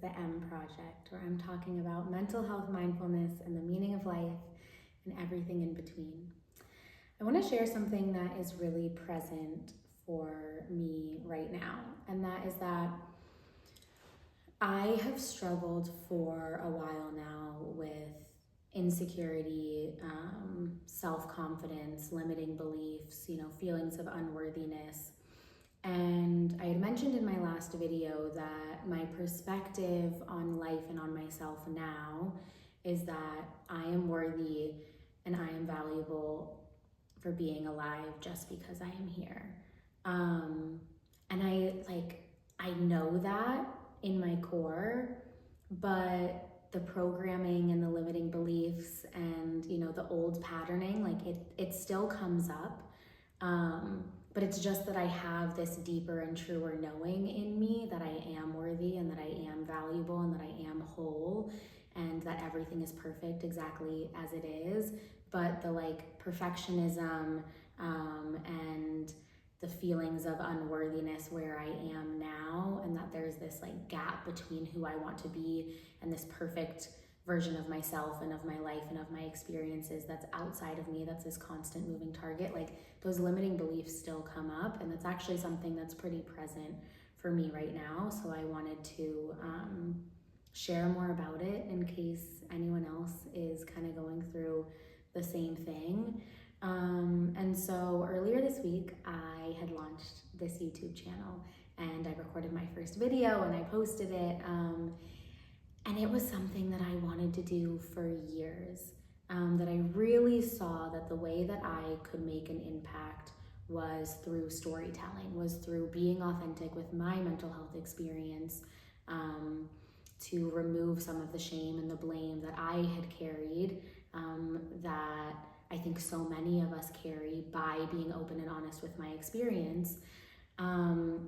the M Project, where I'm talking about mental health, mindfulness, and the meaning of life and everything in between. I want to share something that is really present for me right now, and that is that I have struggled for a while now with insecurity, self-confidence, limiting beliefs, feelings of unworthiness. And I had mentioned in my last video that my perspective on life and on myself now is that I am worthy and I am valuable for being alive just because I am here. And I know that in my core, but the programming and the limiting beliefs and the old patterning, it still comes up. But it's just that I have this deeper and truer knowing in me that I am worthy and that I am valuable and that I am whole and that everything is perfect exactly as it is. But the perfectionism and the feelings of unworthiness where I am now, and that there's this gap between who I want to be and this perfect version of myself and of my life and of my experiences that's outside of me, that's this constant moving target, those limiting beliefs still come up, and that's actually something that's pretty present for me right now. So I wanted to share more about it in case anyone else is kind of going through the same thing. And so earlier this week, I had launched this YouTube channel and I recorded my first video and I posted it. And it was something that I wanted to do for years, that I really saw that the way that I could make an impact was through storytelling, was through being authentic with my mental health experience, to remove some of the shame and the blame that I had carried, that I think so many of us carry by being open and honest with my experience. And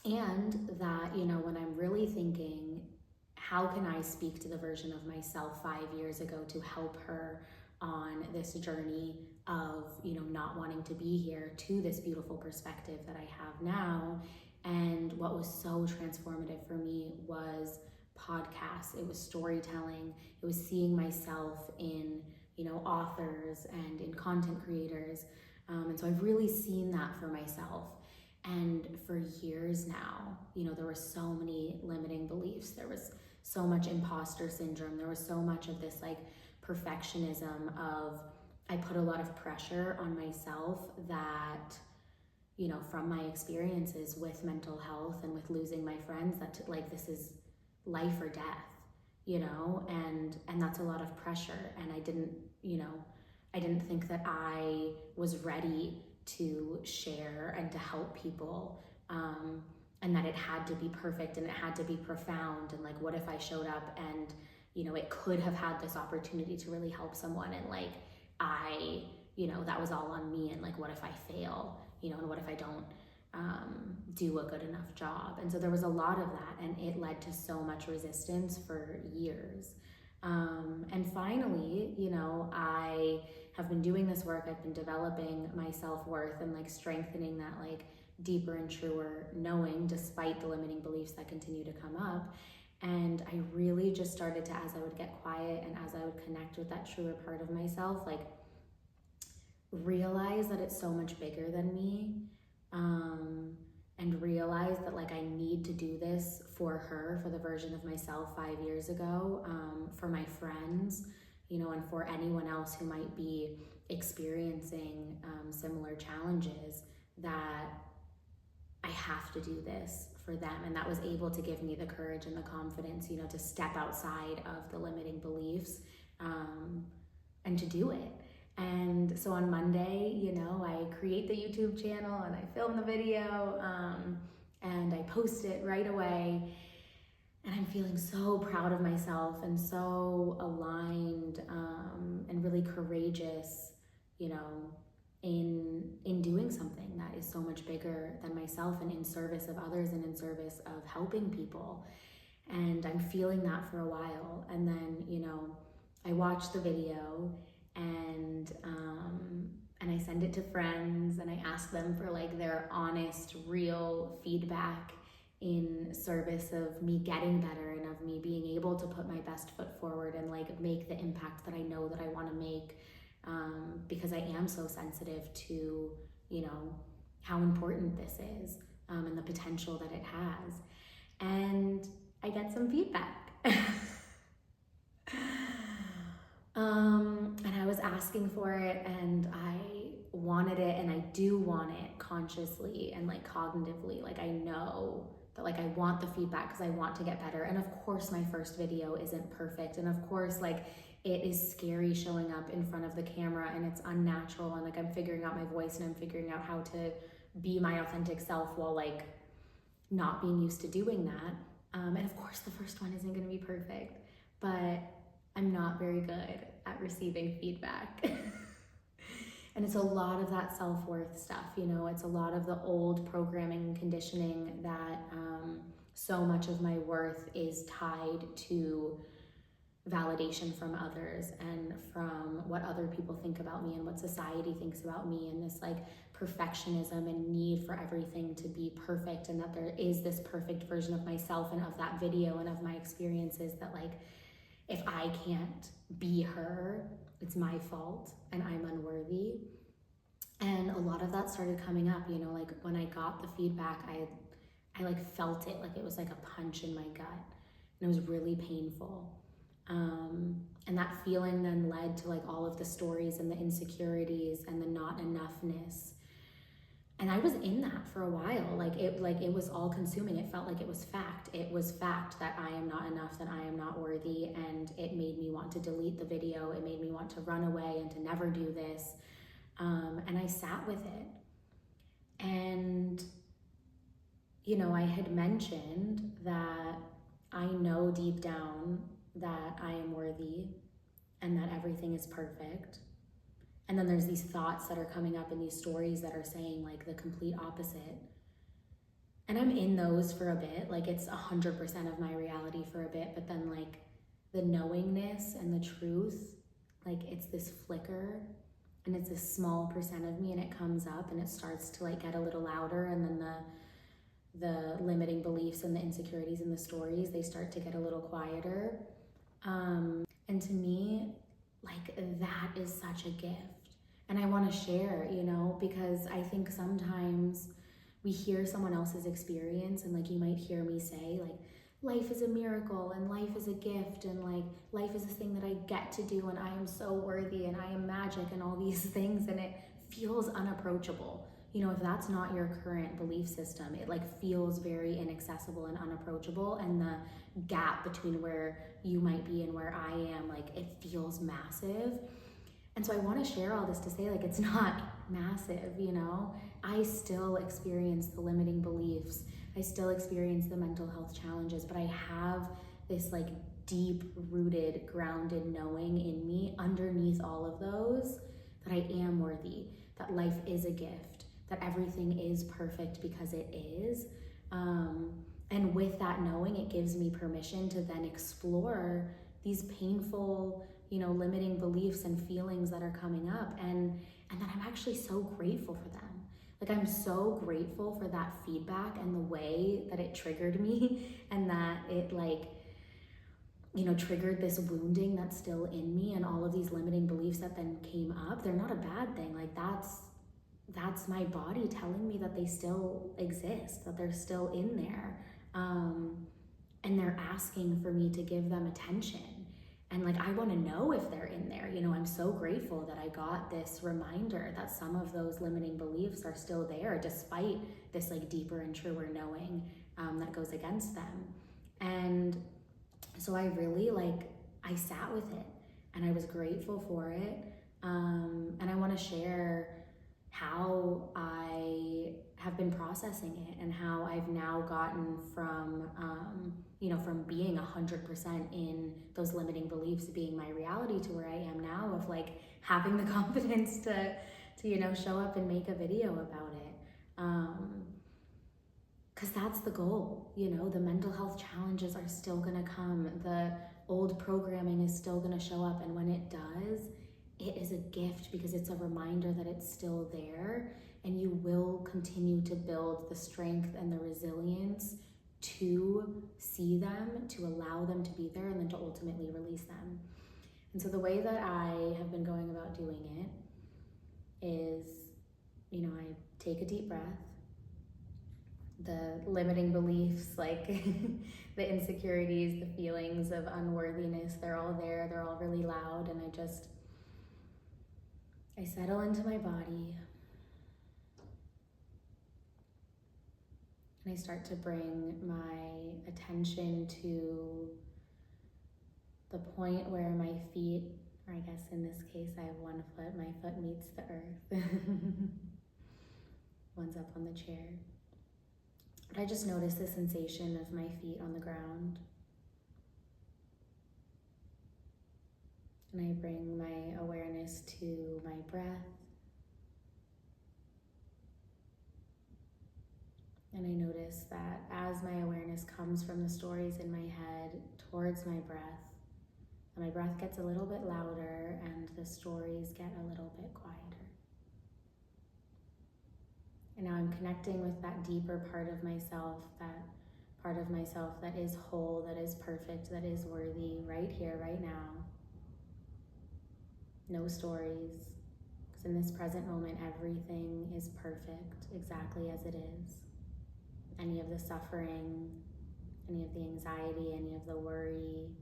that, when I'm really thinking, how can I speak to the version of myself 5 years ago to help her on this journey of, not wanting to be here to this beautiful perspective that I have now? And what was so transformative for me was podcasts. It was storytelling. It was seeing myself in, authors and in content creators. And so I've really seen that for myself. And for years now, there were so many limiting beliefs. There was so much imposter syndrome. There was so much of this perfectionism of, I put a lot of pressure on myself that, from my experiences with mental health and with losing my friends, that this is life or death, and that's a lot of pressure. And I didn't think that I was ready to share and to help people, and that it had to be perfect and it had to be profound, and what if I showed up and it could have had this opportunity to really help someone, and I that was all on me, and what if I fail, and what if I don't do a good enough job? And so there was a lot of that, and it led to so much resistance for years. And finally, I have been doing this work. I've been developing my self-worth and strengthening that deeper and truer knowing, despite the limiting beliefs that continue to come up. And I really just started to, as I would get quiet and as I would connect with that truer part of myself, realize that it's so much bigger than me, and realize that I need to do this for her, for the version of myself 5 years ago, for my friends, and for anyone else who might be experiencing similar challenges, that I have to do this for them. And that was able to give me the courage and the confidence, to step outside of the limiting beliefs, and to do it. And so on Monday, I create the YouTube channel and I film the video, and I post it right away. And I'm feeling so proud of myself and so aligned, and really courageous, in doing something that is so much bigger than myself and in service of others and in service of helping people. And I'm feeling that for a while. And then, I watch the video and I send it to friends and I ask them for their honest, real feedback in service of me getting better and of me being able to put my best foot forward and like make the impact that I know that I want to make, because I am so sensitive to, you know, how important this is, and the potential that it has. And I get some feedback. And I was asking for it, and I wanted it, and I do want it consciously and like cognitively. Like I know that like I want the feedback because I want to get better. And of course my first video isn't perfect, and of course like it is scary showing up in front of the camera, and it's unnatural, and like I'm figuring out my voice, and I'm figuring out how to be my authentic self while like not being used to doing that. And of course the first one isn't going to be perfect, but I'm not very good at receiving feedback. And it's a lot of that self-worth stuff, you know, it's a lot of the old programming and conditioning that so much of my worth is tied to validation from others and from what other people think about me and what society thinks about me, and this like perfectionism and need for everything to be perfect, and that there is this perfect version of myself and of that video and of my experiences that like if I can't be her, it's my fault and I'm unworthy. And a lot of that started coming up, you know, like when I got the feedback, I like felt it, like it was like a punch in my gut, and it was really painful. And that feeling then led to like all of the stories and the insecurities and the not enoughness. And I was in that for a while. Like it was all consuming. It felt like it was fact. It was fact that I am not enough, that I am not worthy. And it made me want to delete the video. It made me want to run away and to never do this. And I sat with it. And, you know, I had mentioned that I know deep down that I am worthy and that everything is perfect. And then there's these thoughts that are coming up in these stories that are saying like the complete opposite. And I'm in those for a bit, like it's 100% of my reality for a bit, but then like the knowingness and the truth, like it's this flicker, and it's a small percent of me, and it comes up and it starts to like get a little louder, and then the limiting beliefs and the insecurities and the stories, they start to get a little quieter. And to me, like that is such a gift. And I want to share, you know, because I think sometimes we hear someone else's experience, and like you might hear me say like life is a miracle and life is a gift and like life is this thing that I get to do and I am so worthy and I am magic and all these things, and it feels unapproachable. You know, if that's not your current belief system, it like feels very inaccessible and unapproachable, and the gap between where you might be and where I am, like it feels massive. And so I want to share all this to say like it's not massive, you know. I still experience the limiting beliefs, I still experience the mental health challenges, but I have this like deep rooted, grounded knowing in me underneath all of those that I am worthy, that life is a gift, that everything is perfect because it is. And with that knowing, it gives me permission to then explore these painful, you know, limiting beliefs and feelings that are coming up, and that I'm actually so grateful for them. Like I'm so grateful for that feedback and the way that it triggered me, and that it like, you know, triggered this wounding that's still in me, and all of these limiting beliefs that then came up. They're not a bad thing. Like that's my body telling me that they still exist, that they're still in there. And they're asking for me to give them attention. And like, I want to know if they're in there. You know, I'm so grateful that I got this reminder that some of those limiting beliefs are still there, despite this like deeper and truer knowing that goes against them. And so I really like, I sat with it, and I was grateful for it. And I want to share how I have been processing it, and how I've now gotten from, you know, from being 100% in those limiting beliefs being my reality to where I am now of like having the confidence to you know, show up and make a video about it. Because that's the goal, you know, the mental health challenges are still gonna come, the old programming is still gonna show up, and when it does, it is a gift because it's a reminder that it's still there, and you will continue to build the strength and the resilience to see them, to allow them to be there, and then to ultimately release them. And so the way that I have been going about doing it is, I take a deep breath. The limiting beliefs, like the insecurities, the feelings of unworthiness, they're all there, they're all really loud, and I settle into my body, and I start to bring my attention to the point where my feet, or I guess in this case I have one foot, my foot meets the earth. One's up on the chair. But I just notice the sensation of my feet on the ground. And I bring my awareness to my breath. And I notice that as my awareness comes from the stories in my head towards my breath gets a little bit louder and the stories get a little bit quieter. And now I'm connecting with that deeper part of myself, that is whole, that is perfect, that is worthy, right here, right now. No stories, because in this present moment, everything is perfect, exactly as it is. Any of the suffering, any of the anxiety, any of the worry,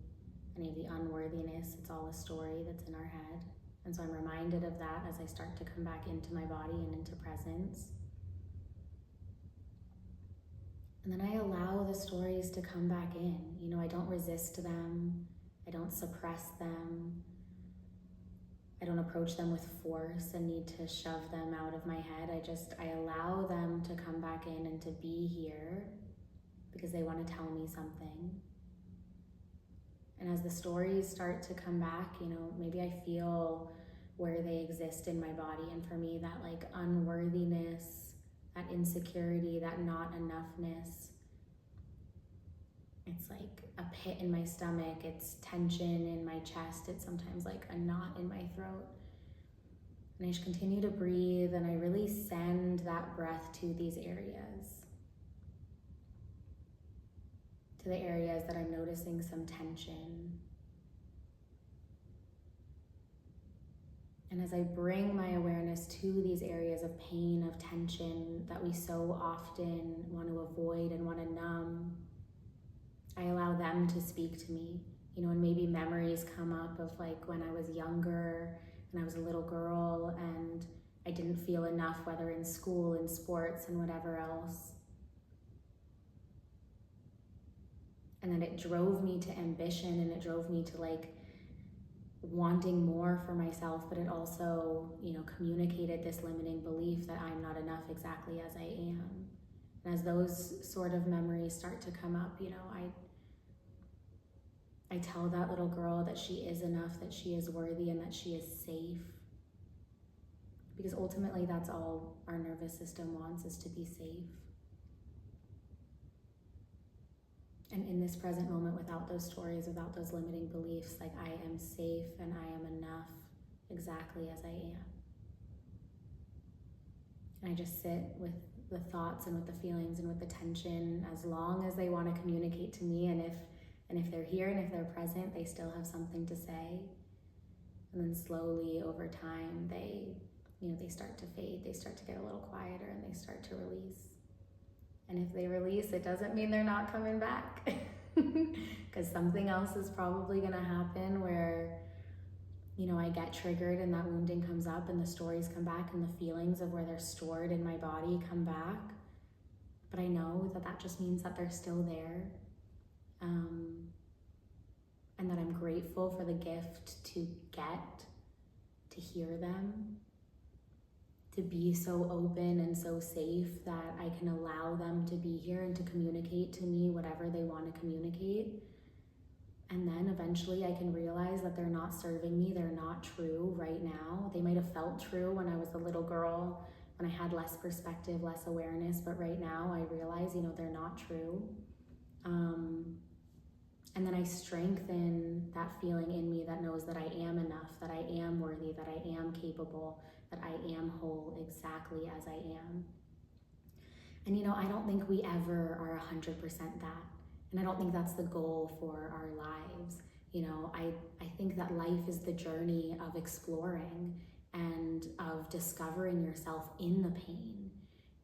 any of the unworthiness, it's all a story that's in our head. And so I'm reminded of that as I start to come back into my body and into presence. And then I allow the stories to come back in. I don't resist them. I don't suppress them. I don't approach them with force and need to shove them out of my head. I allow them to come back in and to be here because they want to tell me something. And as the stories start to come back, maybe I feel where they exist in my body. And for me, that like unworthiness, that insecurity, that not enoughness, it's like a pit in my stomach, it's tension in my chest, it's sometimes like a knot in my throat. And I just continue to breathe, and I really send that breath to these areas. To the areas that I'm noticing some tension. And as I bring my awareness to these areas of pain, of tension that we so often want to avoid and want to numb, I allow them to speak to me. And maybe memories come up of like when I was younger and I was a little girl and I didn't feel enough, whether in school, in sports, and whatever else. And then it drove me to ambition, and it drove me to like wanting more for myself, but it also, communicated this limiting belief that I'm not enough exactly as I am. And as those sort of memories start to come up, I tell that little girl that she is enough, that she is worthy, and that she is safe. Because ultimately that's all our nervous system wants, is to be safe. And in this present moment, without those stories, without those limiting beliefs, like I am safe and I am enough exactly as I am. And I just sit with the thoughts and with the feelings and with the tension as long as they want to communicate to me. And if they're here and if they're present, they still have something to say. And then slowly over time, they start to fade. They start to get a little quieter and they start to release. And if they release, it doesn't mean they're not coming back. Because something else is probably going to happen where, I get triggered and that wounding comes up and the stories come back and the feelings of where they're stored in my body come back. But I know that just means that they're still there. And that I'm grateful for the gift to get to hear them, to be so open and so safe that I can allow them to be here and to communicate to me whatever they want to communicate. And then eventually I can realize that they're not serving me, they're not true right now. They might have felt true when I was a little girl, when I had less perspective, less awareness, but right now I realize, they're not true. And then I strengthen that feeling in me that knows that I am enough, that I am worthy, that I am capable, that I am whole exactly as I am. And I don't think we ever are 100% that. And I don't think that's the goal for our lives. I think that life is the journey of exploring and of discovering yourself in the pain,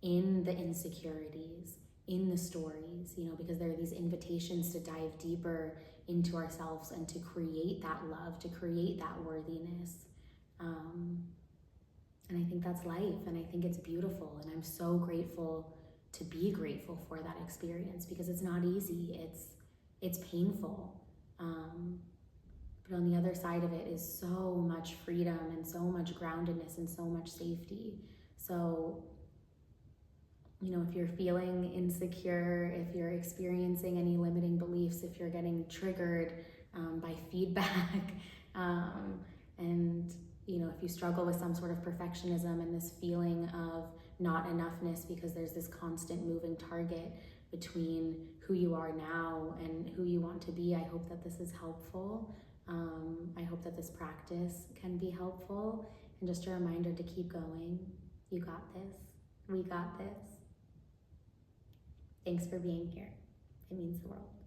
in the insecurities, in the stories, because there are these invitations to dive deeper into ourselves and to create that love, to create that worthiness. And I think that's life, and I think it's beautiful, and I'm so grateful to be grateful for that experience, because it's not easy. It's painful. But on the other side of it is so much freedom and so much groundedness and so much safety. So, if you're feeling insecure, if you're experiencing any limiting beliefs, if you're getting triggered by feedback, and if you struggle with some sort of perfectionism and this feeling of not enoughness because there's this constant moving target between who you are now and who you want to be, I hope that this is helpful. I hope that this practice can be helpful, and just a reminder to keep going. You got this. We got this. Thanks for being here. It means the world.